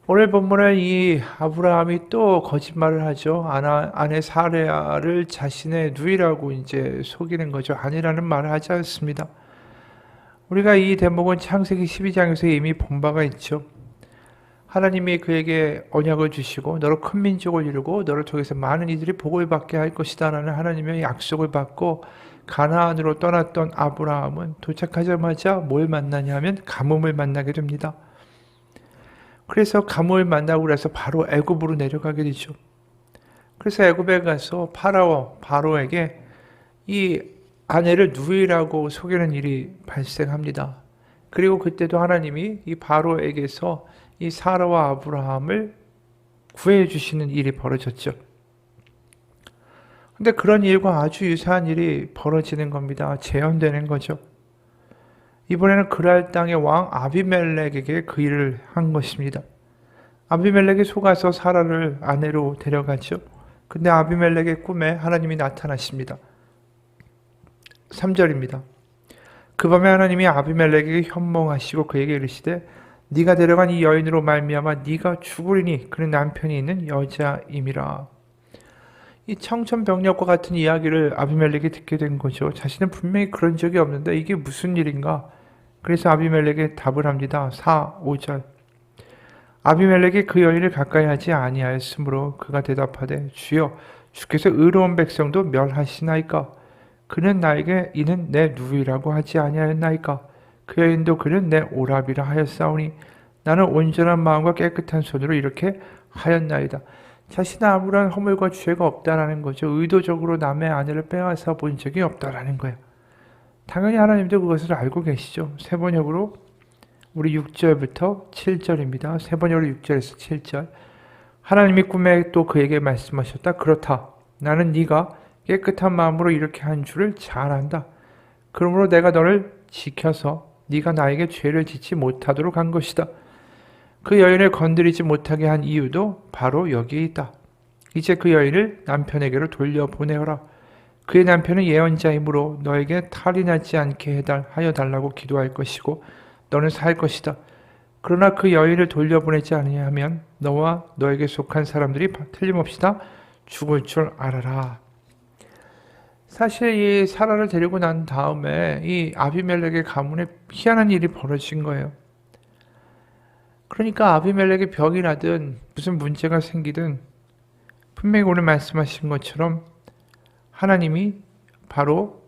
오늘 본문은 이 아브라함이 또 거짓말을 하죠. 아내 사레아를 자신의 누이라고 이제 속이는 거죠. 아니라는 말을 하지 않습니다. 우리가 이 대목은 창세기 12장에서 이미 본 바가 있죠. 하나님이 그에게 언약을 주시고 너로 큰 민족을 이루고 너를 통해서 많은 이들이 복을 받게 할 것이다 라는 하나님의 약속을 받고 가나안으로 떠났던 아브라함은 도착하자마자 뭘 만나냐면 가뭄을 만나게 됩니다. 그래서 가뭄을 만나고 그래서 바로 애굽으로 내려가게 되죠. 그래서 애굽에 가서 바로에게 이 아내를 누이라고 속이는 일이 발생합니다. 그리고 그때도 하나님이 이 바로에게서 이 사라와 아브라함을 구해 주시는 일이 벌어졌죠. 근데 그런 일과 아주 유사한 일이 벌어지는 겁니다. 재현되는 거죠. 이번에는 그랄 땅의 왕 아비멜렉에게 그 일을 한 것입니다. 아비멜렉이 속아서 사라를 아내로 데려가죠. 근데 아비멜렉의 꿈에 하나님이 나타나십니다. 3절입니다. 그 밤에 하나님이 아비멜렉에게 현몽하시고 그에게 이르시되 네가 데려간 이 여인으로 말미암아 네가 죽으리니 그는 남편이 있는 여자임이라. 이 청천벽력과 같은 이야기를 아비멜렉이 듣게 된 거죠. 자신은 분명히 그런 적이 없는데 이게 무슨 일인가? 그래서 아비멜렉에 답을 합니다. 4, 5절. 아비멜렉이 그 여인을 가까이 하지 아니하였으므로 그가 대답하되 주여 주께서 의로운 백성도 멸하시나이까? 그는 나에게 이는 내 누이라고 하지 아니하였나이까? 그 여인도 그는 내 오라비라 하였사오니 나는 온전한 마음과 깨끗한 손으로 이렇게 하였나이다. 자신은 아무런 허물과 죄가 없다라는 거죠. 의도적으로 남의 아내를 빼앗아 본 적이 없다라는 거예요. 당연히 하나님도 그것을 알고 계시죠. 세 번역으로 우리 6절부터 7절입니다. 세 번역으로 6절에서 7절. 하나님이 꿈에 또 그에게 말씀하셨다. 그렇다. 나는 네가 깨끗한 마음으로 이렇게 한 줄을 잘 안다. 그러므로 내가 너를 지켜서 네가 나에게 죄를 짓지 못하도록 한 것이다. 그 여인을 건드리지 못하게 한 이유도 바로 여기에 있다. 이제 그 여인을 남편에게로 돌려보내어라. 그의 남편은 예언자이므로 너에게 탈이 나지 않게 하여 달라고 기도할 것이고 너는 살 것이다. 그러나 그 여인을 돌려보내지 아니하면 너와 너에게 속한 사람들이 틀림없이 다 죽을 줄 알아라. 사실 이 사라를 데리고 난 다음에 이 아비멜렉의 가문에 희한한 일이 벌어진 거예요. 그러니까 아비멜렉의 병이 나든 무슨 문제가 생기든 분명히 오늘 말씀하신 것처럼 하나님이 바로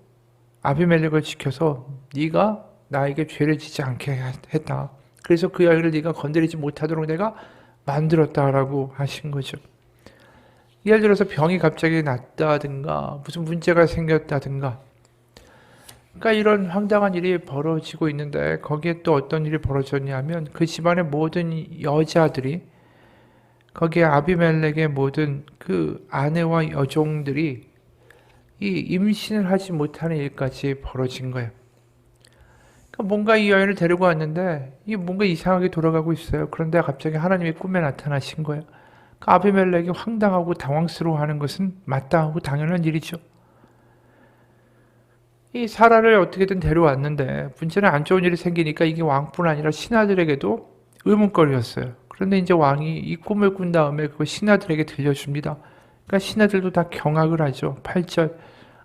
아비멜렉을 지켜서 네가 나에게 죄를 짓지 않게 했다. 그래서 그 여인을 네가 건드리지 못하도록 내가 만들었다라고 하신 거죠. 예를 들어서 병이 갑자기 났다든가 무슨 문제가 생겼다든가 그러니까 이런 황당한 일이 벌어지고 있는데 거기에 또 어떤 일이 벌어졌냐면 그 집안의 모든 여자들이 거기에 아비멜렉의 모든 그 아내와 여종들이 이 임신을 하지 못하는 일까지 벌어진 거예요. 그러니까 뭔가 이 여인을 데리고 왔는데 이게 뭔가 이상하게 돌아가고 있어요. 그런데 갑자기 하나님이 꿈에 나타나신 거예요. 그러니까 아비멜렉이 황당하고 당황스러워하는 것은 마땅하고 당연한 일이죠. 이 사라를 어떻게든 데려왔는데 문제는 안 좋은 일이 생기니까 이게 왕뿐 아니라 신하들에게도 의문거리였어요. 그런데 이제 왕이 이 꿈을 꾼 다음에 그걸 신하들에게 들려줍니다. 그러니까 신하들도 다 경악을 하죠. 8절.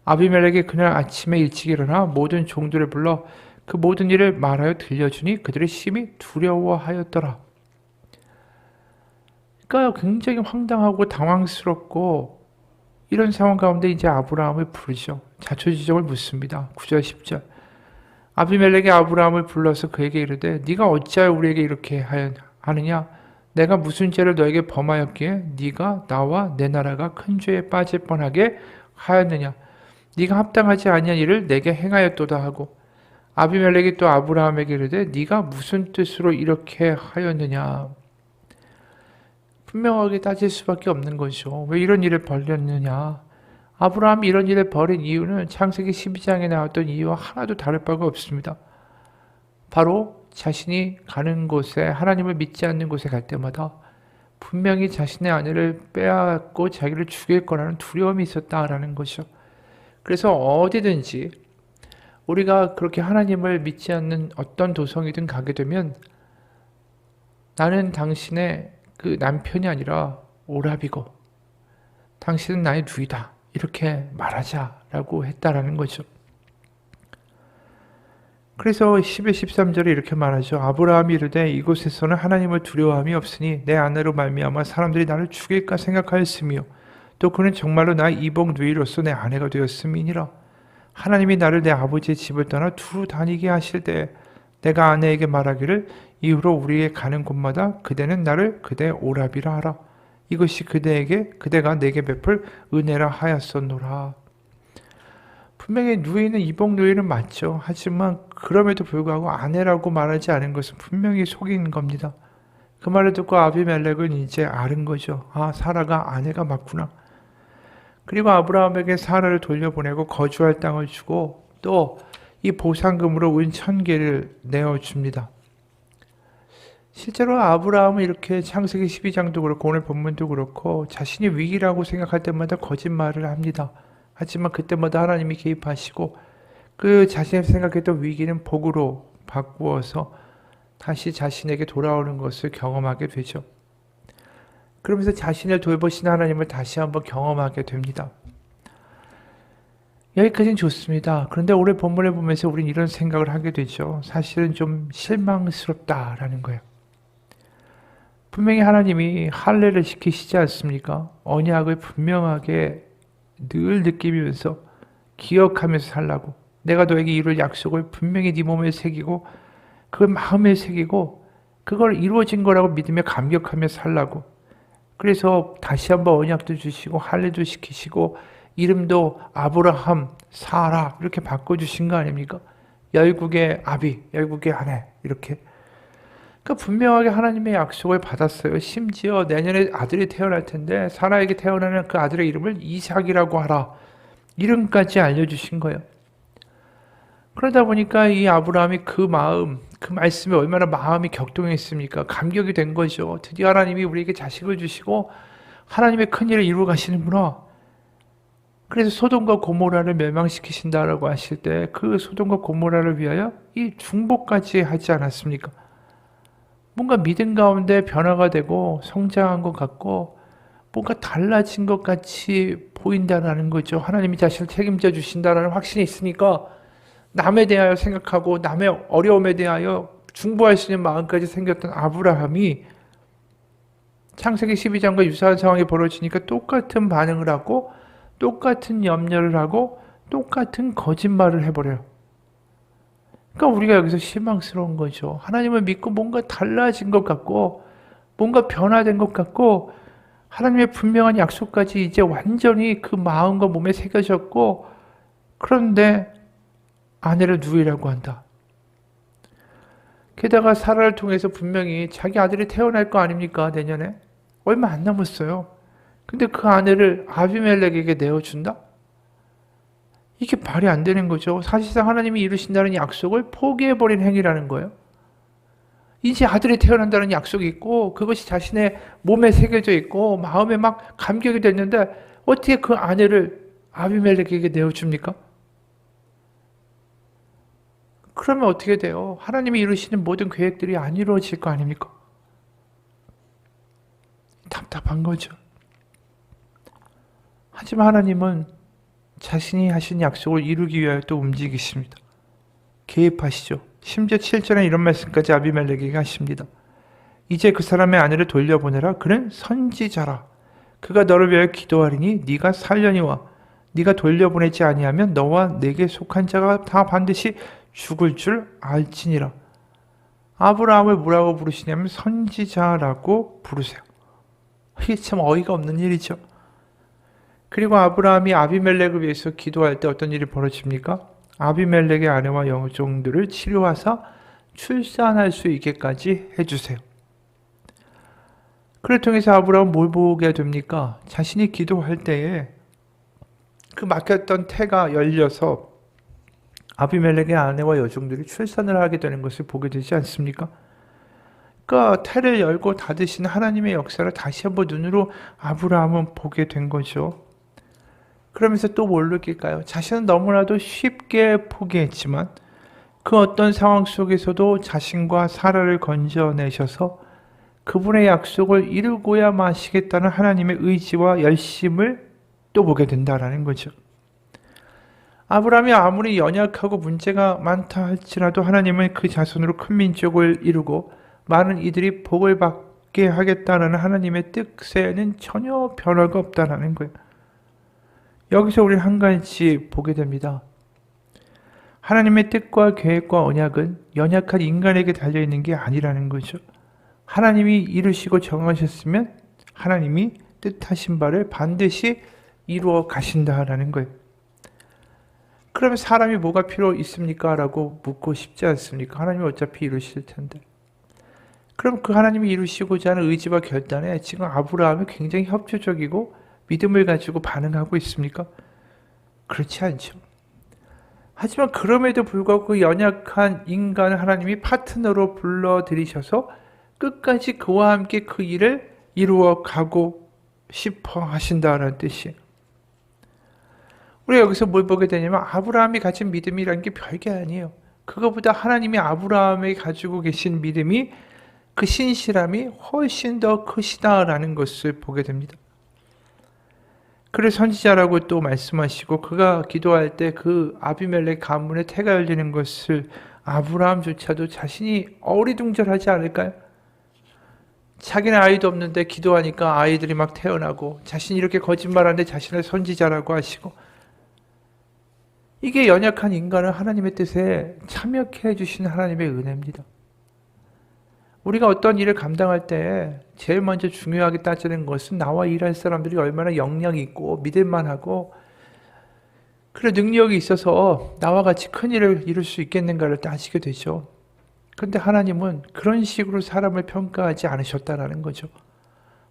아비멜렉이 그날 아침에 일찍 일어나 모든 종들을 불러 그 모든 일을 말하여 들려주니 그들이 심히 두려워하였더라. 그러니까 굉장히 황당하고 당황스럽고 이런 상황 가운데 이제 아브라함을 부르죠. 자초지종을 묻습니다. 9절 10절. 아비멜렉이 아브라함을 불러서 그에게 이르되 네가 어찌하여 우리에게 이렇게 하느냐? 내가 무슨 죄를 너에게 범하였기에 네가 나와 내 나라가 큰 죄에 빠질 뻔하게 하였느냐? 네가 합당하지 아니한 일을 내게 행하였도다 하고 아비멜렉이 또 아브라함에게 이르되 네가 무슨 뜻으로 이렇게 하였느냐? 분명하게 따질 수밖에 없는 것이죠. 왜 이런 일을 벌였느냐? 아브라함이 이런 일을 벌인 이유는 창세기 12장에 나왔던 이유와 하나도 다를 바가 없습니다. 바로 자신이 가는 곳에 하나님을 믿지 않는 곳에 갈 때마다 분명히 자신의 아내를 빼앗고 자기를 죽일 거라는 두려움이 있었다라는 것이죠. 그래서 어디든지 우리가 그렇게 하나님을 믿지 않는 어떤 도성이든 가게 되면 나는 당신의 그 남편이 아니라 오라비고 당신은 나의 누이다. 이렇게 말하자라고 했다라는 거죠. 그래서 10에 13절에 이렇게 말하죠. 아브라함이 이르되 이곳에서는 하나님을 두려워함이 없으니 내 아내로 말미암아 사람들이 나를 죽일까 생각하였으며 또 그는 정말로 나의 이복 누이로서 내 아내가 되었음이니라. 하나님이 나를 내 아버지의 집을 떠나 두루 다니게 하실 때 내가 아내에게 말하기를 이후로 우리의 가는 곳마다 그대는 나를 그대 오라비라 하라. 이것이 그대가 내게 베풀 은혜라 하였었노라. 분명히 누이는 이복 누이는 맞죠. 하지만 그럼에도 불구하고 아내라고 말하지 않은 것은 분명히 속인 겁니다. 그 말을 듣고 아비멜렉은 이제 아는 거죠. 아, 사라가 아내가 맞구나. 그리고 아브라함에게 사라를 돌려보내고 거주할 땅을 주고 또 이 보상금으로 은 1000개를 내어줍니다. 실제로 아브라함은 이렇게 창세기 12장도 그렇고 오늘 본문도 그렇고 자신이 위기라고 생각할 때마다 거짓말을 합니다. 하지만 그때마다 하나님이 개입하시고 그 자신이 생각했던 위기는 복으로 바꾸어서 다시 자신에게 돌아오는 것을 경험하게 되죠. 그러면서 자신을 돌보신 하나님을 다시 한번 경험하게 됩니다. 여기까지는 좋습니다. 그런데 오늘 본문을 보면서 우리는 이런 생각을 하게 되죠. 사실은 좀 실망스럽다라는 거예요. 분명히 하나님이 할례를 시키시지 않습니까? 언약을 분명하게 늘 느끼면서 기억하면서 살라고. 내가 너에게 이룰 약속을 분명히 네 몸에 새기고 그걸 마음에 새기고 그걸 이루어진 거라고 믿으며 감격하며 살라고. 그래서 다시 한번 언약도 주시고 할례도 시키시고 이름도 아브라함, 사라 이렇게 바꿔주신 거 아닙니까? 열국의 아비, 열국의 아내 이렇게. 그러니까 분명하게 하나님의 약속을 받았어요. 심지어 내년에 아들이 태어날 텐데 사라에게 태어나는 그 아들의 이름을 이삭이라고 하라. 이름까지 알려주신 거예요. 그러다 보니까 이 아브라함이 그 말씀에 얼마나 마음이 격동했습니까? 감격이 된 거죠. 드디어 하나님이 우리에게 자식을 주시고 하나님의 큰일을 이루어 가시는구나. 그래서 소돔과 고모라를 멸망시키신다라고 하실 때 그 소돔과 고모라를 위하여 이 중보까지 하지 않았습니까? 뭔가 믿음 가운데 변화가 되고 성장한 것 같고 뭔가 달라진 것 같이 보인다라는 거죠. 하나님이 자신을 책임져 주신다라는 확신이 있으니까 남에 대하여 생각하고 남의 어려움에 대하여 중보할 수 있는 마음까지 생겼던 아브라함이 창세기 12장과 유사한 상황이 벌어지니까 똑같은 반응을 하고 똑같은 염려를 하고 똑같은 거짓말을 해버려요. 그러니까 우리가 여기서 실망스러운 거죠. 하나님을 믿고 뭔가 달라진 것 같고 뭔가 변화된 것 같고 하나님의 분명한 약속까지 이제 완전히 그 마음과 몸에 새겨졌고 그런데 아내를 누이라고 한다. 게다가 사라를 통해서 분명히 자기 아들이 태어날 거 아닙니까? 내년에. 얼마 안 남았어요. 근데 그 아내를 아비멜렉에게 내어준다? 이게 말이 안 되는 거죠. 사실상 하나님이 이루신다는 약속을 포기해버린 행위라는 거예요. 이제 아들이 태어난다는 약속이 있고 그것이 자신의 몸에 새겨져 있고 마음에 막 감격이 됐는데 어떻게 그 아내를 아비멜렉에게 내어줍니까? 그러면 어떻게 돼요? 하나님이 이루시는 모든 계획들이 안 이루어질 거 아닙니까? 답답한 거죠. 하지만 하나님은 자신이 하신 약속을 이루기 위하여 또 움직이십니다. 개입하시죠. 심지어 7절에 이런 말씀까지 아비멜렉에게 하십니다. 이제 그 사람의 아내를 돌려보내라. 그는 선지자라. 그가 너를 위하여 기도하리니 네가 살려니와 네가 돌려보내지 아니하면 너와 내게 속한 자가 다 반드시 죽을 줄 알지니라. 아브라함을 뭐라고 부르시냐면 선지자라고 부르세요. 이게 참 어이가 없는 일이죠. 그리고 아브라함이 아비멜렉을 위해서 기도할 때 어떤 일이 벌어집니까? 아비멜렉의 아내와 여종들을 치료하사 출산할 수 있게까지 해주세요. 그를 통해서 아브라함은 뭘 보게 됩니까? 자신이 기도할 때에 그 막혔던 태가 열려서 아비멜렉의 아내와 여종들이 출산을 하게 되는 것을 보게 되지 않습니까? 그러니까 태를 열고 닫으신 하나님의 역사를 다시 한번 눈으로 아브라함은 보게 된 거죠. 그러면서 또 뭘 느낄까요? 자신은 너무나도 쉽게 포기했지만 그 어떤 상황 속에서도 자신과 사라를 건져내셔서 그분의 약속을 이루고야 마시겠다는 하나님의 의지와 열심을 또 보게 된다라는 거죠. 아브라함이 아무리 연약하고 문제가 많다 할지라도 하나님은 그 자손으로 큰 민족을 이루고 많은 이들이 복을 받게 하겠다는 하나님의 뜻에는 전혀 변화가 없다는 거예요. 여기서 우리는 한 가지 보게 됩니다. 하나님의 뜻과 계획과 언약은 연약한 인간에게 달려있는 게 아니라는 거죠. 하나님이 이루시고 정하셨으면 하나님이 뜻하신 바를 반드시 이루어 가신다라는 거예요. 그러면 사람이 뭐가 필요 있습니까? 라고 묻고 싶지 않습니까? 하나님이 어차피 이루실 텐데. 그럼 그 하나님이 이루시고자 하는 의지와 결단에 지금 아브라함이 굉장히 협조적이고 믿음을 가지고 반응하고 있습니까? 그렇지 않죠. 하지만 그럼에도 불구하고 그 연약한 인간을 하나님이 파트너로 불러들이셔서 끝까지 그와 함께 그 일을 이루어 가고 싶어 하신다는 뜻이에요. 우리가 여기서 뭘 보게 되냐면 아브라함이 가진 믿음이라는 게 별게 아니에요. 그거보다 하나님이 아브라함에게 가지고 계신 믿음이 그 신실함이 훨씬 더 크시다라는 것을 보게 됩니다. 그래서 선지자라고 또 말씀하시고 그가 기도할 때 그 아비멜렉 가문의 태가 열리는 것을 아브라함조차도 자신이 어리둥절하지 않을까요? 자기는 아이도 없는데 기도하니까 아이들이 막 태어나고 자신이 이렇게 거짓말하는데 자신을 선지자라고 하시고 이게 연약한 인간을 하나님의 뜻에 참여케 해주신 하나님의 은혜입니다. 우리가 어떤 일을 감당할 때 제일 먼저 중요하게 따지는 것은 나와 일할 사람들이 얼마나 역량이 있고 믿을만하고 그래 능력이 있어서 나와 같이 큰 일을 이룰 수 있겠는가를 따지게 되죠. 그런데 하나님은 그런 식으로 사람을 평가하지 않으셨다라는 거죠.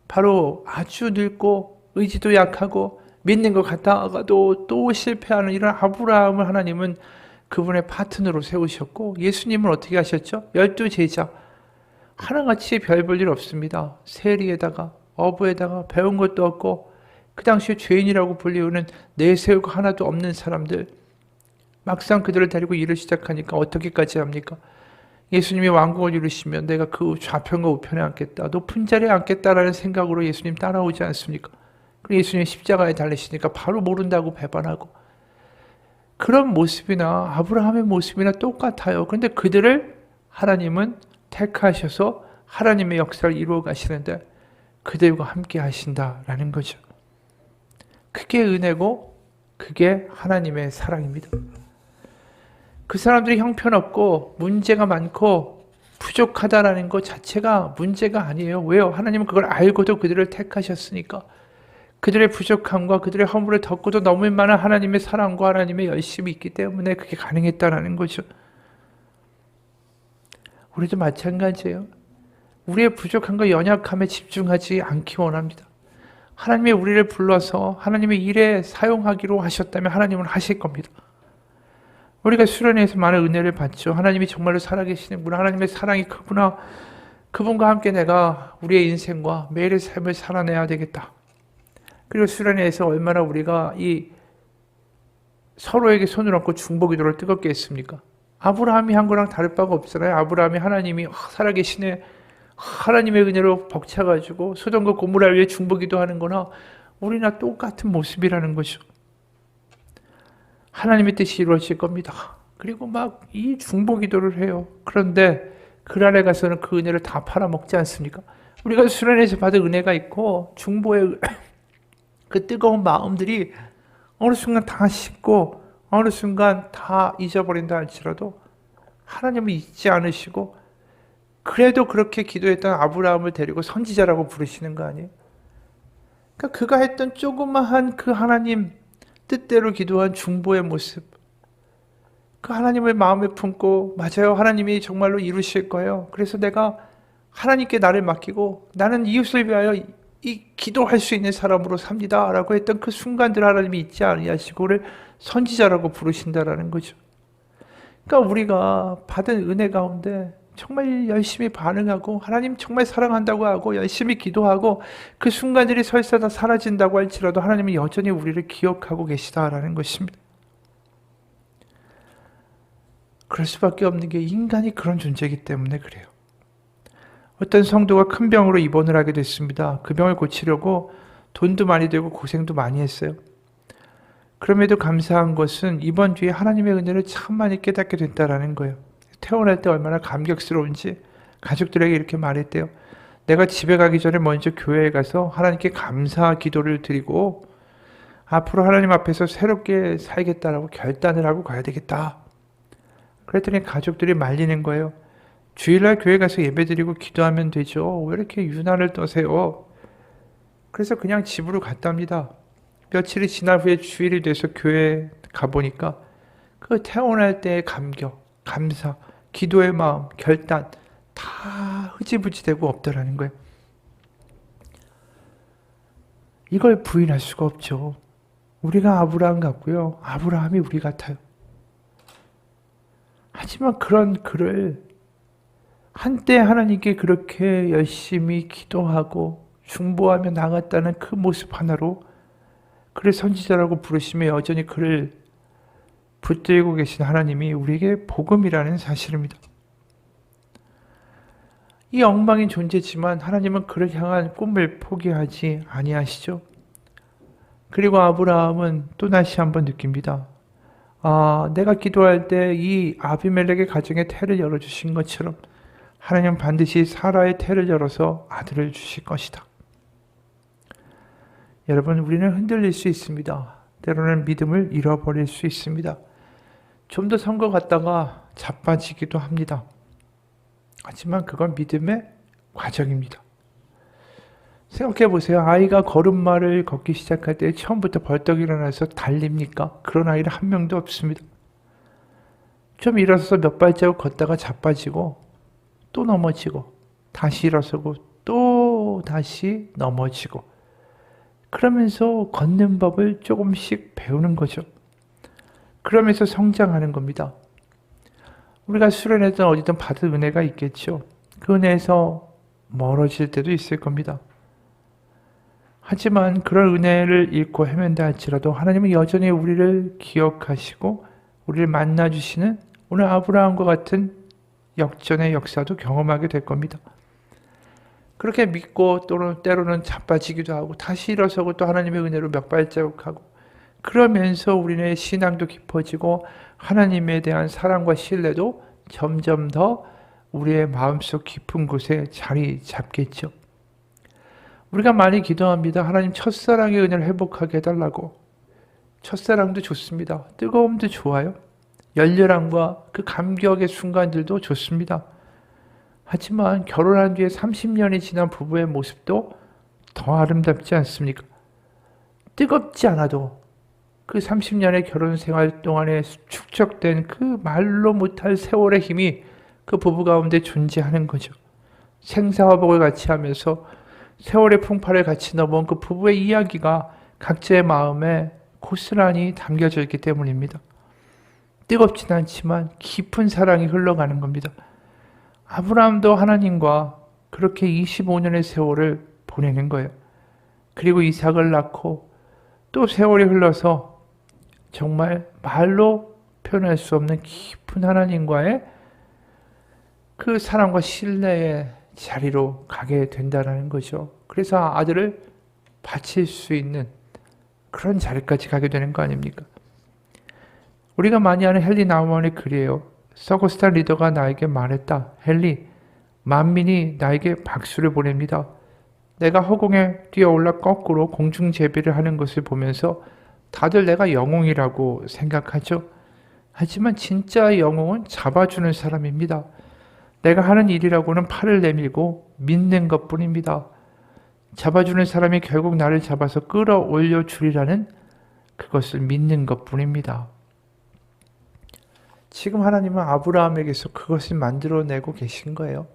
바로 아주 늙고 의지도 약하고 믿는 것 같다가도 또 실패하는 이런 아브라함을 하나님은 그분의 파트너로 세우셨고 예수님은 어떻게 하셨죠? 12제자 하나같이 별 볼 일 없습니다. 세리에다가 어부에다가 배운 것도 없고 그 당시에 죄인이라고 불리우는 내세우고 하나도 없는 사람들 막상 그들을 데리고 일을 시작하니까 어떻게까지 합니까? 예수님이 왕국을 이루시면 내가 그 좌편과 우편에 앉겠다. 높은 자리에 앉겠다라는 생각으로 예수님 따라오지 않습니까? 그리고 예수님이 십자가에 달리시니까 바로 모른다고 배반하고 그런 모습이나 아브라함의 모습이나 똑같아요. 그런데 그들을 하나님은 택하셔서 하나님의 역사를 이루어 가시는데 그들과 함께 하신다라는 거죠. 그게 은혜고 그게 하나님의 사랑입니다. 그 사람들이 형편없고 문제가 많고 부족하다라는 것 자체가 문제가 아니에요. 왜요? 하나님은 그걸 알고도 그들을 택하셨으니까. 그들의 부족함과 그들의 허물을 덮고도 넘을 만한 하나님의 사랑과 하나님의 열심이 있기 때문에 그게 가능했다라는 거죠. 우리도 마찬가지예요. 우리의 부족함과 연약함에 집중하지 않기 원합니다. 하나님이 우리를 불러서 하나님의 일에 사용하기로 하셨다면 하나님은 하실 겁니다. 우리가 수련회에서 많은 은혜를 받죠. 하나님이 정말로 살아계시는구나. 하나님의 사랑이 크구나. 그분과 함께 내가 우리의 인생과 매일의 삶을 살아내야 되겠다. 그리고 수련회에서 얼마나 우리가 이 서로에게 손을 얹고 중보기도를 뜨겁게 했습니까? 아브라함이 한 거랑 다를 바가 없잖아요. 아브라함이 하나님이 살아계시네. 하나님의 은혜로 벅차가지고 소돔과 고모라 위에 중보기도 하는 거나 우리나 똑같은 모습이라는 거죠. 하나님의 뜻이 이루어질 겁니다. 그리고 막 이 중보기도를 해요. 그런데 그 안에 가서는 그 은혜를 다 팔아먹지 않습니까? 우리가 수련회에서 받은 은혜가 있고 중보의 그 뜨거운 마음들이 어느 순간 다 식고 어느 순간 다 잊어버린다 할지라도 하나님은 잊지 않으시고 그래도 그렇게 기도했던 아브라함을 데리고 선지자라고 부르시는 거 아니에요? 그러니까 그가 했던 조그마한 그 하나님 뜻대로 기도한 중보의 모습 그 하나님을 마음에 품고 맞아요. 하나님이 정말로 이루실 거예요. 그래서 내가 하나님께 나를 맡기고 나는 이웃을 위하여 이 기도할 수 있는 사람으로 삽니다 라고 했던 그 순간들 하나님이 잊지 아니하시고 그를 선지자라고 부르신다라는 거죠. 그러니까 우리가 받은 은혜 가운데 정말 열심히 반응하고 하나님 정말 사랑한다고 하고 열심히 기도하고 그 순간들이 설사 다 사라진다고 할지라도 하나님은 여전히 우리를 기억하고 계시다라는 것입니다. 그럴 수밖에 없는 게 인간이 그런 존재이기 때문에 그래요. 어떤 성도가 큰 병으로 입원을 하게 됐습니다. 그 병을 고치려고 돈도 많이 들고 고생도 많이 했어요. 그럼에도 감사한 것은 이번 뒤에 하나님의 은혜를 참 많이 깨닫게 됐다라는 거예요. 퇴원할 때 얼마나 감격스러운지 가족들에게 이렇게 말했대요. 내가 집에 가기 전에 먼저 교회에 가서 하나님께 감사 기도를 드리고 앞으로 하나님 앞에서 새롭게 살겠다라고 결단을 하고 가야 되겠다. 그랬더니 가족들이 말리는 거예요. 주일날 교회 가서 예배드리고 기도하면 되죠. 왜 이렇게 유난을 떠세요? 그래서 그냥 집으로 갔답니다. 며칠이 지난 후에 주일이 돼서 교회에 가보니까 그 퇴원할 때의 감격, 감사, 기도의 마음, 결단 다 흐지부지 되고 없더라는 거예요. 이걸 부인할 수가 없죠. 우리가 아브라함 같고요. 아브라함이 우리 같아요. 하지만 그런 그를 한때 하나님께 그렇게 열심히 기도하고 중보하며 나갔다는 그 모습 하나로 그를 선지자라고 부르시며 여전히 그를 붙들고 계신 하나님이 우리에게 복음이라는 사실입니다. 이 엉망인 존재지만 하나님은 그를 향한 꿈을 포기하지 아니하시죠. 그리고 아브라함은 또 다시 한번 느낍니다. 내가 기도할 때 이 아비멜렉의 가정의 태를 열어주신 것처럼 하나님은 반드시 사라의 태를 열어서 아들을 주실 것이다. 여러분, 우리는 흔들릴 수 있습니다. 때로는 믿음을 잃어버릴 수 있습니다. 좀 더 선 것 같다가 자빠지기도 합니다. 하지만 그건 믿음의 과정입니다. 생각해 보세요. 아이가 걸음마를 걷기 시작할 때 처음부터 벌떡 일어나서 달립니까? 그런 아이는 한 명도 없습니다. 좀 일어서서 몇 발자국 걷다가 자빠지고 또 넘어지고 다시 일어서고 또 다시 넘어지고 그러면서 걷는 법을 조금씩 배우는 거죠. 그러면서 성장하는 겁니다. 우리가 수련회든 어디든 받은 은혜가 있겠죠. 그 은혜에서 멀어질 때도 있을 겁니다. 하지만 그런 은혜를 잃고 헤맨다 할지라도 하나님은 여전히 우리를 기억하시고 우리를 만나주시는 오늘 아브라함과 같은 역전의 역사도 경험하게 될 겁니다. 그렇게 믿고 때로는 자빠지기도 하고 다시 일어서고 또 하나님의 은혜로 몇 발자국 하고 그러면서 우리의 신앙도 깊어지고 하나님에 대한 사랑과 신뢰도 점점 더 우리의 마음속 깊은 곳에 자리 잡겠죠. 우리가 많이 기도합니다. 하나님 첫사랑의 은혜를 회복하게 해달라고. 첫사랑도 좋습니다. 뜨거움도 좋아요. 열렬함과 그 감격의 순간들도 좋습니다. 하지만 결혼한 뒤에 30년이 지난 부부의 모습도 더 아름답지 않습니까? 뜨겁지 않아도 그 30년의 결혼 생활 동안에 축적된 그 말로 못할 세월의 힘이 그 부부 가운데 존재하는 거죠. 생사화복을 같이 하면서 세월의 풍파를 같이 넘어온 그 부부의 이야기가 각자의 마음에 고스란히 담겨져 있기 때문입니다. 뜨겁진 않지만 깊은 사랑이 흘러가는 겁니다. 아브라함도 하나님과 그렇게 25년의 세월을 보내는 거예요. 그리고 이삭을 낳고 또 세월이 흘러서 정말 말로 표현할 수 없는 깊은 하나님과의 그 사랑과 신뢰의 자리로 가게 된다는 거죠. 그래서 아들을 바칠 수 있는 그런 자리까지 가게 되는 거 아닙니까? 우리가 많이 아는 헨리 나우먼의 글이에요. 서거스타 리더가 나에게 말했다. 헨리, 만민이 나에게 박수를 보냅니다. 내가 허공에 뛰어올라 거꾸로 공중제비를 하는 것을 보면서 다들 내가 영웅이라고 생각하죠. 하지만 진짜 영웅은 잡아주는 사람입니다. 내가 하는 일이라고는 팔을 내밀고 믿는 것뿐입니다. 잡아주는 사람이 결국 나를 잡아서 끌어올려 주리라는 그것을 믿는 것뿐입니다. 지금 하나님은 아브라함에게서 그것을 만들어내고 계신 거예요.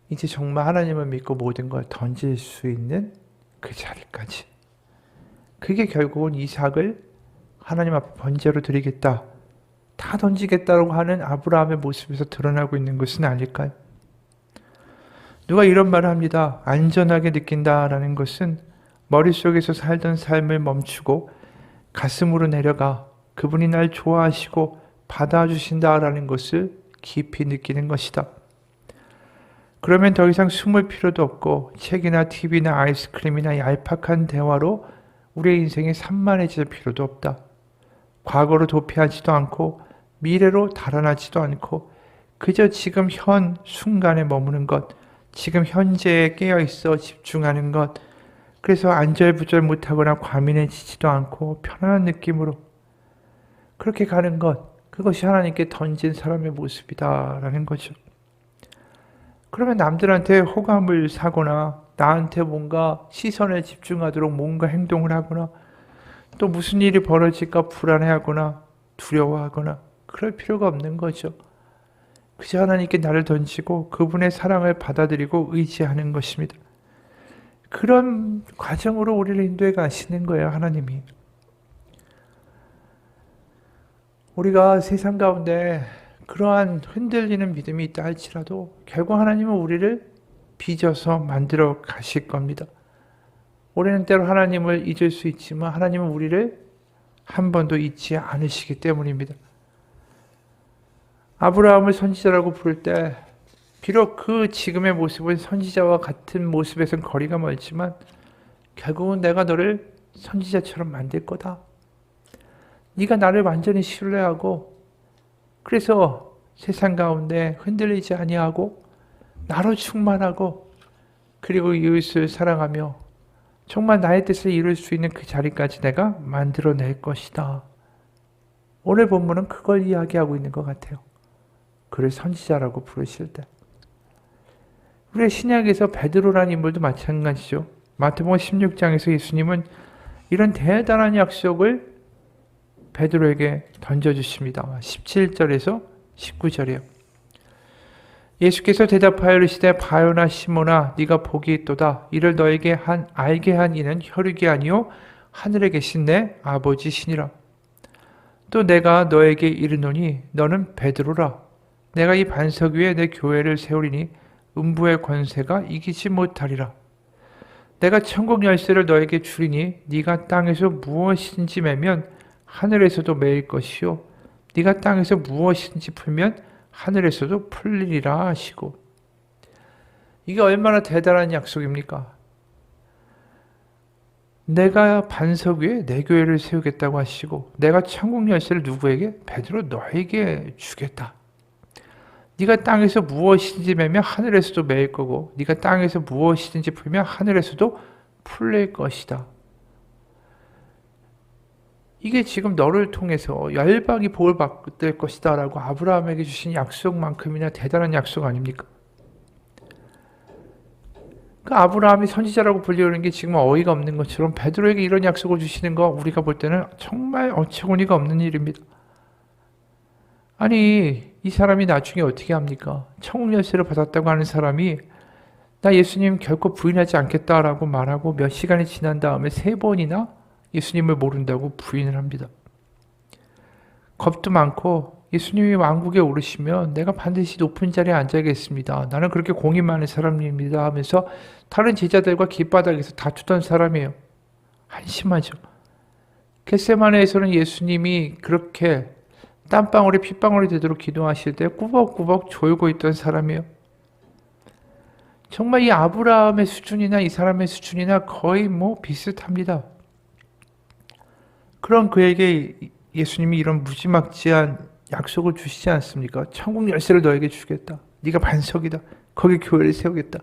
이제 정말 하나님을 믿고 모든 걸 던질 수 있는 그 자리까지. 그게 결국은 이삭을 하나님 앞에 번제로 드리겠다, 다 던지겠다고 하는 아브라함의 모습에서 드러나고 있는 것은 아닐까요? 누가 이런 말을 합니다. 안전하게 느낀다라는 것은 머릿속에서 살던 삶을 멈추고 가슴으로 내려가 그분이 날 좋아하시고 받아주신다라는 것을 깊이 느끼는 것이다. 그러면 더 이상 숨을 필요도 없고 책이나 TV나 아이스크림이나 얄팍한 대화로 우리의 인생이 산만해질 필요도 없다. 과거로 도피하지도 않고 미래로 달아나지도 않고 그저 지금 현 순간에 머무는 것, 지금 현재에 깨어있어 집중하는 것, 그래서 안절부절 못하거나 과민해지지도 않고 편안한 느낌으로 그렇게 가는 것, 그것이 하나님께 던진 사람의 모습이다라는 거죠. 그러면 남들한테 호감을 사거나 나한테 뭔가 시선에 집중하도록 뭔가 행동을 하거나 또 무슨 일이 벌어질까 불안해하거나 두려워하거나 그럴 필요가 없는 거죠. 그저 하나님께 나를 던지고 그분의 사랑을 받아들이고 의지하는 것입니다. 그런 과정으로 우리를 인도해 가시는 거예요, 하나님이. 우리가 세상 가운데 그러한 흔들리는 믿음이 있다 할지라도 결국 하나님은 우리를 빚어서 만들어 가실 겁니다. 우리는 때로 하나님을 잊을 수 있지만 하나님은 우리를 한 번도 잊지 않으시기 때문입니다. 아브라함을 선지자라고 부를 때 비록 그 지금의 모습은 선지자와 같은 모습에선 거리가 멀지만 결국은 내가 너를 선지자처럼 만들 거다. 네가 나를 완전히 신뢰하고 그래서 세상 가운데 흔들리지 아니하고 나로 충만하고 그리고 이웃을 사랑하며 정말 나의 뜻을 이룰 수 있는 그 자리까지 내가 만들어낼 것이다. 오늘 본문은 그걸 이야기하고 있는 것 같아요. 그를 선지자라고 부르실 때. 우리의 신약에서 베드로라는 인물도 마찬가지죠. 마태복음 16장에서 예수님은 이런 대단한 약속을 베드로에게 던져주십니다. 17절에서 19절이에요. 예수께서 대답하여 이르시되 바요나 시몬아 네가 복이 있도다. 이를 너에게 알게 한 이는 혈육이 아니요 하늘에 계신 내 아버지시니라. 또 내가 너에게 이르노니 너는 베드로라. 내가 이 반석 위에 내 교회를 세우리니 음부의 권세가 이기지 못하리라. 내가 천국 열쇠를 너에게 주리니 네가 땅에서 무엇이든지 매면 하늘에서도 매일 것이요 네가 땅에서 무엇이든지 풀면 하늘에서도 풀리리라 하시고. 이게 얼마나 대단한 약속입니까? 내가 반석 위에 내 교회를 세우겠다고 하시고 내가 천국 열쇠를 누구에게? 베드로 너에게 주겠다. 네가 땅에서 무엇이든지 매면 하늘에서도 매일 거고 네가 땅에서 무엇이든지 풀면 하늘에서도 풀릴 것이다. 이게 지금 너를 통해서 열방이 복을 받을 것이다 라고 아브라함에게 주신 약속만큼이나 대단한 약속 아닙니까? 그 아브라함이 선지자라고 불리우는 게 지금 어이가 없는 것처럼 베드로에게 이런 약속을 주시는 거 우리가 볼 때는 정말 어처구니가 없는 일입니다. 아니 이 사람이 나중에 어떻게 합니까? 천국 열쇠를 받았다고 하는 사람이 나 예수님 결코 부인하지 않겠다라고 말하고 몇 시간이 지난 다음에 3번이나 예수님을 모른다고 부인을 합니다. 겁도 많고 예수님이 왕국에 오르시면 내가 반드시 높은 자리에 앉아야겠습니다. 나는 그렇게 공이 많은 사람입니다 하면서 다른 제자들과 길바닥에서 다투던 사람이에요. 한심하죠. 겟세마네에서는 예수님이 그렇게 땀방울이 핏방울이 되도록 기도하실 때 꾸벅꾸벅 졸고 있던 사람이에요. 정말 이 아브라함의 수준이나 이 사람의 수준이나 거의 비슷합니다. 그런 그에게 예수님이 이런 무지막지한 약속을 주시지 않습니까? 천국 열쇠를 너에게 주겠다. 네가 반석이다. 거기 교회를 세우겠다.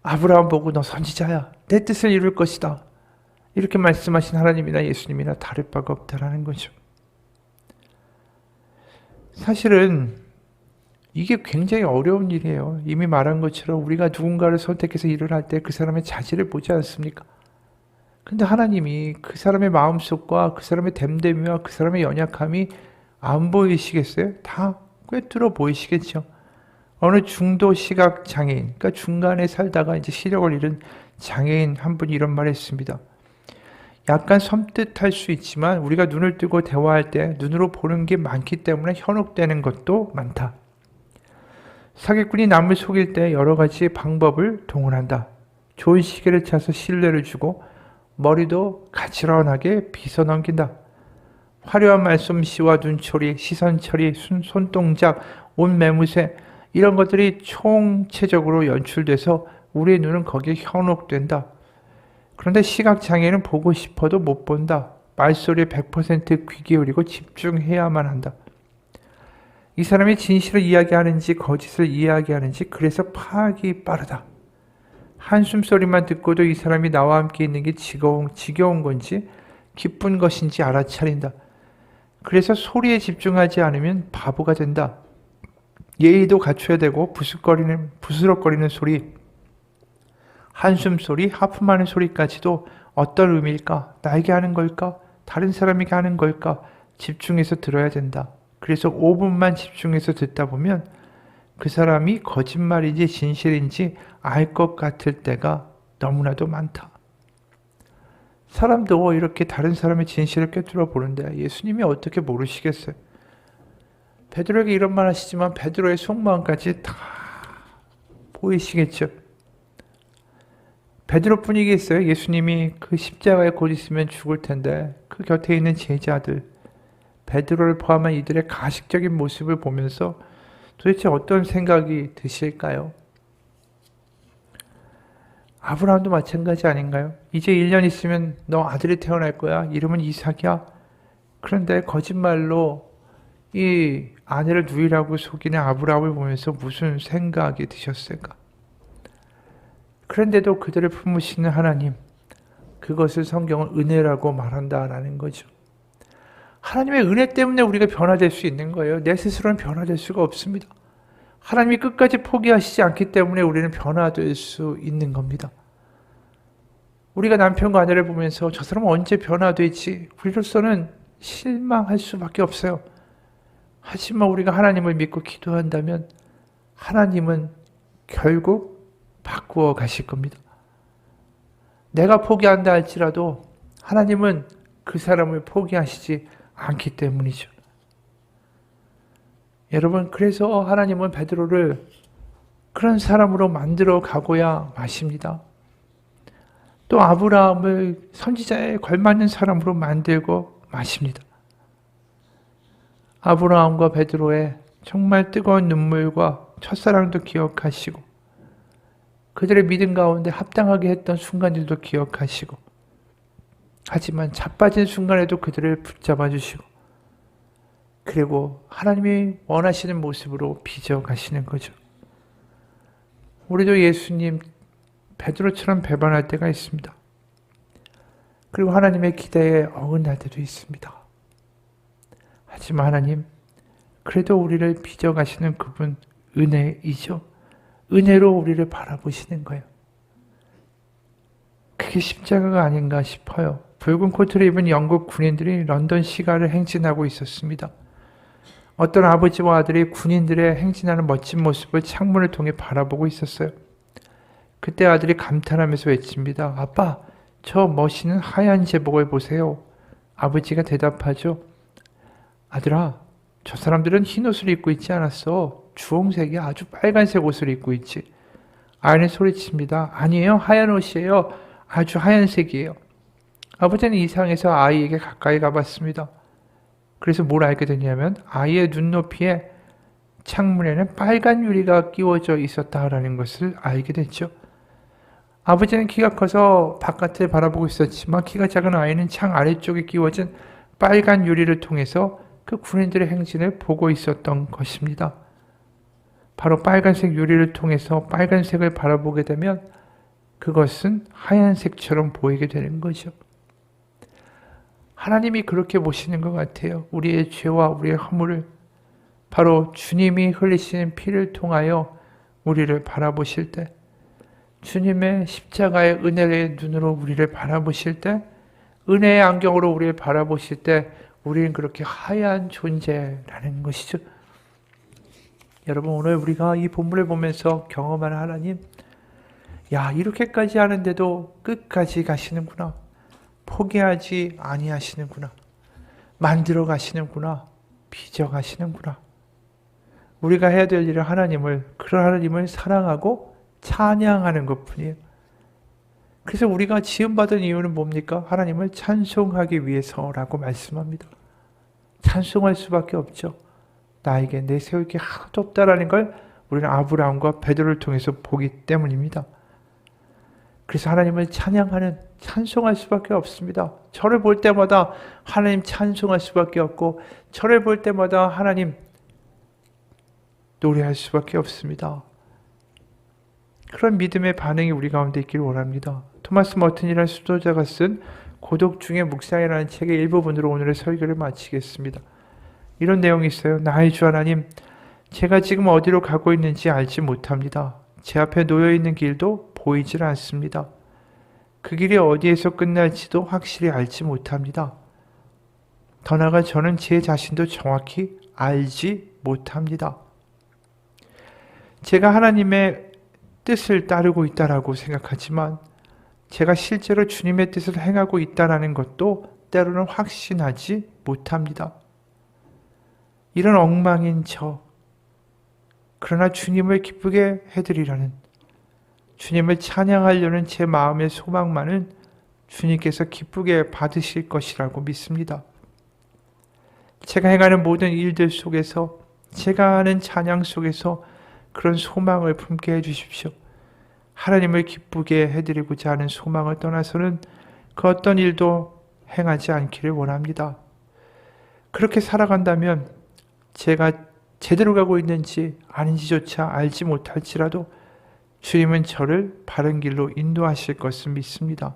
아브라함 보고 너 선지자야. 내 뜻을 이룰 것이다. 이렇게 말씀하신 하나님이나 예수님이나 다를 바가 없다라는 거죠. 사실은 이게 굉장히 어려운 일이에요. 이미 말한 것처럼 우리가 누군가를 선택해서 일을 할 때 그 사람의 자질을 보지 않습니까? 근데 하나님이 그 사람의 마음속과 그 사람의 됨됨이와 그 사람의 연약함이 안 보이시겠어요? 다 꿰뚫어 보이시겠죠. 어느 중도 시각 장애인, 그러니까 중간에 살다가 이제 시력을 잃은 장애인 한 분이 이런 말을 했습니다. 약간 섬뜩할 수 있지만 우리가 눈을 뜨고 대화할 때 눈으로 보는 게 많기 때문에 현혹되는 것도 많다. 사기꾼이 남을 속일 때 여러 가지 방법을 동원한다. 좋은 시계를 차서 신뢰를 주고 머리도 가지런하게 빗어 넘긴다. 화려한 말솜씨와 눈초리, 시선처리, 손동작, 옷 매무새 이런 것들이 총체적으로 연출돼서 우리의 눈은 거기에 현혹된다. 그런데 시각장애는 보고 싶어도 못 본다. 말소리에 100% 귀 기울이고 집중해야만 한다. 이 사람이 진실을 이야기하는지 거짓을 이야기하는지 그래서 파악이 빠르다. 한숨소리만 듣고도 이 사람이 나와 함께 있는 게 지겨운 건지 기쁜 것인지 알아차린다. 그래서 소리에 집중하지 않으면 바보가 된다. 예의도 갖춰야 되고 부스럭거리는 소리, 한숨소리, 하품하는 소리까지도 어떤 의미일까? 나에게 하는 걸까? 다른 사람에게 하는 걸까? 집중해서 들어야 된다. 그래서 5분만 집중해서 듣다 보면 그 사람이 거짓말인지 진실인지 알 것 같을 때가 너무나도 많다. 사람도 이렇게 다른 사람의 진실을 꿰뚫어 보는데 예수님이 어떻게 모르시겠어요? 베드로에게 이런 말 하시지만 베드로의 속마음까지 다 보이시겠죠? 베드로뿐이겠어요? 예수님이 그 십자가에 곧 있으면 죽을 텐데 그 곁에 있는 제자들, 베드로를 포함한 이들의 가식적인 모습을 보면서 도대체 어떤 생각이 드실까요? 아브라함도 마찬가지 아닌가요? 이제 1년 있으면 너 아들이 태어날 거야. 이름은 이삭이야. 그런데 거짓말로 이 아내를 누이라고 속이는 아브라함을 보면서 무슨 생각이 드셨을까? 그런데도 그들을 품으시는 하나님, 그것을 성경은 은혜라고 말한다라는 거죠. 하나님의 은혜 때문에 우리가 변화될 수 있는 거예요. 내 스스로는 변화될 수가 없습니다. 하나님이 끝까지 포기하시지 않기 때문에 우리는 변화될 수 있는 겁니다. 우리가 남편과 아내를 보면서 저 사람은 언제 변화되지? 우리로서는 실망할 수밖에 없어요. 하지만 우리가 하나님을 믿고 기도한다면 하나님은 결국 바꾸어 가실 겁니다. 내가 포기한다 할지라도 하나님은 그 사람을 포기하시지 않기 때문이죠. 여러분, 그래서 하나님은 베드로를 그런 사람으로 만들어 가고야 마십니다. 또 아브라함을 선지자에 걸맞는 사람으로 만들고 마십니다. 아브라함과 베드로의 정말 뜨거운 눈물과 첫사랑도 기억하시고 그들의 믿음 가운데 합당하게 했던 순간들도 기억하시고 하지만 자빠진 순간에도 그들을 붙잡아 주시고 그리고 하나님이 원하시는 모습으로 빚어가시는 거죠. 우리도 예수님 베드로처럼 배반할 때가 있습니다. 그리고 하나님의 기대에 어긋날 때도 있습니다. 하지만 하나님, 그래도 우리를 빚어가시는 그분 은혜이죠. 은혜로 우리를 바라보시는 거예요. 그게 십자가가 아닌가 싶어요. 붉은 코트를 입은 영국 군인들이 런던 시가를 행진하고 있었습니다. 어떤 아버지와 아들이 군인들의 행진하는 멋진 모습을 창문을 통해 바라보고 있었어요. 그때 아들이 감탄하면서 외칩니다. 아빠, 저 멋있는 하얀 제복을 보세요. 아버지가 대답하죠. 아들아, 저 사람들은 흰 옷을 입고 있지 않았어. 주홍색이 아주 빨간색 옷을 입고 있지. 아이는 소리칩니다. 아니에요, 하얀 옷이에요. 아주 하얀색이에요. 아버지는 이상해서 아이에게 가까이 가봤습니다. 그래서 뭘 알게 됐냐면 아이의 눈높이에 창문에는 빨간 유리가 끼워져 있었다라는 것을 알게 됐죠. 아버지는 키가 커서 바깥을 바라보고 있었지만 키가 작은 아이는 창 아래쪽에 끼워진 빨간 유리를 통해서 그 군인들의 행진을 보고 있었던 것입니다. 바로 빨간색 유리를 통해서 빨간색을 바라보게 되면 그것은 하얀색처럼 보이게 되는 거죠. 하나님이 그렇게 보시는 것 같아요. 우리의 죄와 우리의 허물을 바로 주님이 흘리신 피를 통하여 우리를 바라보실 때 주님의 십자가의 은혜의 눈으로 우리를 바라보실 때 은혜의 안경으로 우리를 바라보실 때 우리는 그렇게 하얀 존재라는 것이죠. 여러분, 오늘 우리가 이 본문을 보면서 경험하는 하나님, 야, 이렇게까지 하는데도 끝까지 가시는구나. 포기하지 아니하시는구나. 만들어 가시는구나. 빚어 가시는구나. 우리가 해야 될 일은 그런 하나님을 사랑하고 찬양하는 것뿐이에요. 그래서 우리가 지음받은 이유는 뭡니까? 하나님을 찬송하기 위해서라고 말씀합니다. 찬송할 수밖에 없죠. 나에게 내세울 게 하나도 없다라는 걸 우리는 아브라함과 베드로를 통해서 보기 때문입니다. 그래서 하나님을 찬양하는, 찬송할 수밖에 없습니다. 저를 볼 때마다 하나님 찬송할 수밖에 없고, 저를 볼 때마다 하나님 노래할 수밖에 없습니다. 그런 믿음의 반응이 우리 가운데 있기를 원합니다. 토마스 머튼이라는 수도자가 쓴 고독 중의 묵상이라는 책의 일부분으로 오늘의 설교를 마치겠습니다. 이런 내용이 있어요. 나의 주 하나님, 제가 지금 어디로 가고 있는지 알지 못합니다. 제 앞에 놓여있는 길도 보이질 않습니다. 그 길이 어디에서 끝날지도 확실히 알지 못합니다. 더 나아가 저는 제 자신도 정확히 알지 못합니다. 제가 하나님의 뜻을 따르고 있다라고 생각하지만 제가 실제로 주님의 뜻을 행하고 있다라는 것도 때로는 확신하지 못합니다. 이런 엉망인 저, 그러나 주님을 기쁘게 해드리려는, 주님을 찬양하려는 제 마음의 소망만은 주님께서 기쁘게 받으실 것이라고 믿습니다. 제가 행하는 모든 일들 속에서, 제가 하는 찬양 속에서 그런 소망을 품게 해주십시오. 하나님을 기쁘게 해드리고자 하는 소망을 떠나서는 그 어떤 일도 행하지 않기를 원합니다. 그렇게 살아간다면 제가 제대로 가고 있는지 아닌지조차 알지 못할지라도 주님은 저를 바른 길로 인도하실 것을 믿습니다.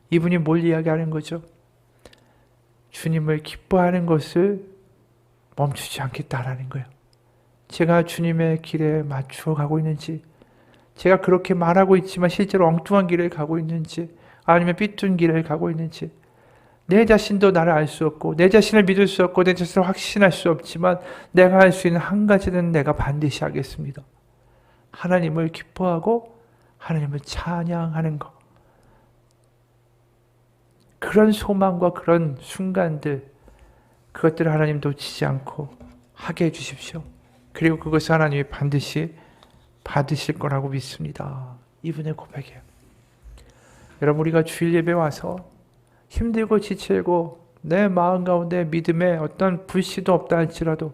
이분이 뭘 이야기하는 거죠? 주님을 기뻐하는 것을 멈추지 않겠다라는 거예요. 제가 주님의 길에 맞추어 가고 있는지, 제가 그렇게 말하고 있지만 실제로 엉뚱한 길을 가고 있는지, 아니면 삐뚤은 길을 가고 있는지, 내 자신도 나를 알 수 없고, 내 자신을 믿을 수 없고, 내 자신을 확신할 수 없지만 내가 할 수 있는 한 가지는 내가 반드시 하겠습니다. 하나님을 기뻐하고 하나님을 찬양하는 것. 그런 소망과 그런 순간들, 그것들을 하나님 놓치지 않고 하게 해주십시오. 그리고 그것을 하나님이 반드시 받으실 거라고 믿습니다. 이분의 고백이에요. 여러분, 우리가 주일 예배 와서 힘들고 지치고 내 마음 가운데 믿음에 어떤 불씨도 없다 할지라도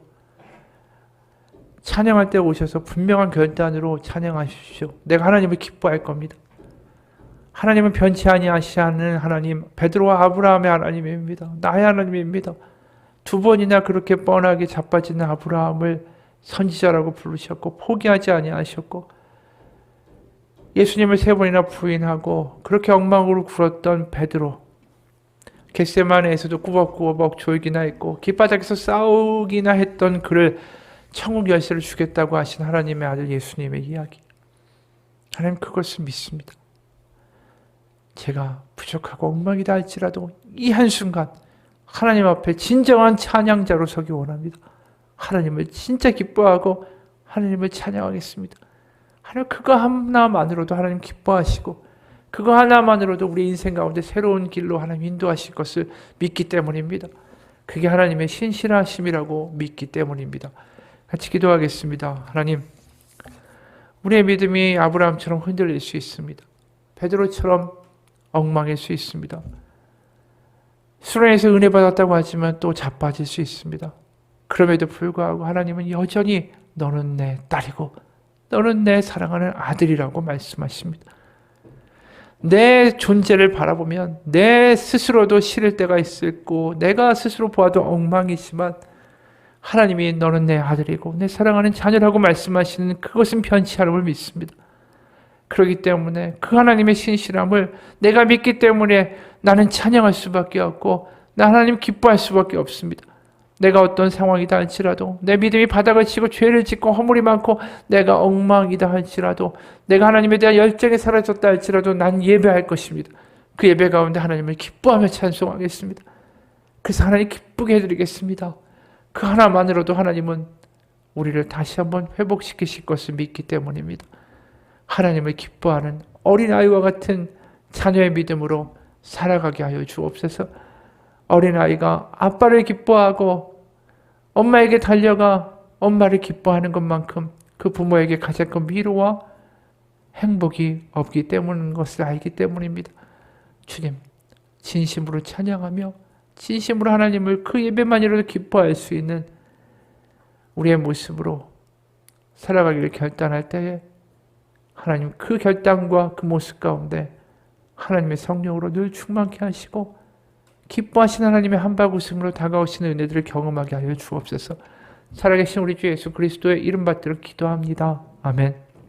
찬양할 때 오셔서 분명한 결단으로 찬양하십시오. 내가 하나님을 기뻐할 겁니다. 하나님은 변치 아니하시는 하나님, 베드로와 아브라함의 하나님입니다. 나의 하나님입니다. 두 번이나 그렇게 뻔하게 자빠지는 아브라함을 선지자라고 부르셨고 포기하지 아니하셨고, 예수님을 3번이나 부인하고 그렇게 엉망으로 굴었던 베드로, 겟세마네에서도 꾸벅꾸벅 졸기나 했고 길바닥에서 싸우기나 했던 그를 천국 열쇠를 주겠다고 하신 하나님의 아들 예수님의 이야기, 하나님 그것을 믿습니다. 제가 부족하고 엉망이다 할지라도 이 한순간 하나님 앞에 진정한 찬양자로 서기 원합니다. 하나님을 진짜 기뻐하고 하나님을 찬양하겠습니다. 하나님, 그거 하나만으로도 하나님 기뻐하시고 그거 하나만으로도 우리 인생 가운데 새로운 길로 하나님 인도하실 것을 믿기 때문입니다. 그게 하나님의 신실하심이라고 믿기 때문입니다. 같이 기도하겠습니다. 하나님, 우리의 믿음이 아브라함처럼 흔들릴 수 있습니다. 베드로처럼 엉망일 수 있습니다. 수련에서 은혜 받았다고 하지만 또 자빠질 수 있습니다. 그럼에도 불구하고 하나님은 여전히 너는 내 딸이고 너는 내 사랑하는 아들이라고 말씀하십니다. 내 존재를 바라보면 내 스스로도 싫을 때가 있고 내가 스스로 보아도 엉망이지만 하나님이 너는 내 아들이고 내 사랑하는 자녀라고 말씀하시는 그것은 변치 않음을 믿습니다. 그렇기 때문에 그 하나님의 신실함을 내가 믿기 때문에 나는 찬양할 수밖에 없고 나 하나님 기뻐할 수밖에 없습니다. 내가 어떤 상황이다 할지라도, 내 믿음이 바닥을 치고 죄를 짓고 허물이 많고 내가 엉망이다 할지라도, 내가 하나님에 대한 열정이 사라졌다 할지라도 난 예배할 것입니다. 그 예배 가운데 하나님을 기뻐하며 찬송하겠습니다. 그래서 하나님 기쁘게 해드리겠습니다. 그 하나만으로도 하나님은 우리를 다시 한번 회복시키실 것을 믿기 때문입니다. 하나님을 기뻐하는 어린아이와 같은 자녀의 믿음으로 살아가게 하여 주옵소서. 어린아이가 아빠를 기뻐하고 엄마에게 달려가 엄마를 기뻐하는 것만큼 그 부모에게 가장 큰 위로와 행복이 없기 때문인 것을 알기 때문입니다. 주님, 진심으로 찬양하며 진심으로 하나님을 그 예배만이라도 기뻐할 수 있는 우리의 모습으로 살아가기를 결단할 때에 하나님 그 결단과 그 모습 가운데 하나님의 성령으로 늘 충만케 하시고 기뻐하시는 하나님의 한바구음으로 다가오시는 은혜들을 경험하게 하여 주옵소서. 살아계신 우리 주 예수 그리스도의 이름 받들어 기도합니다. 아멘.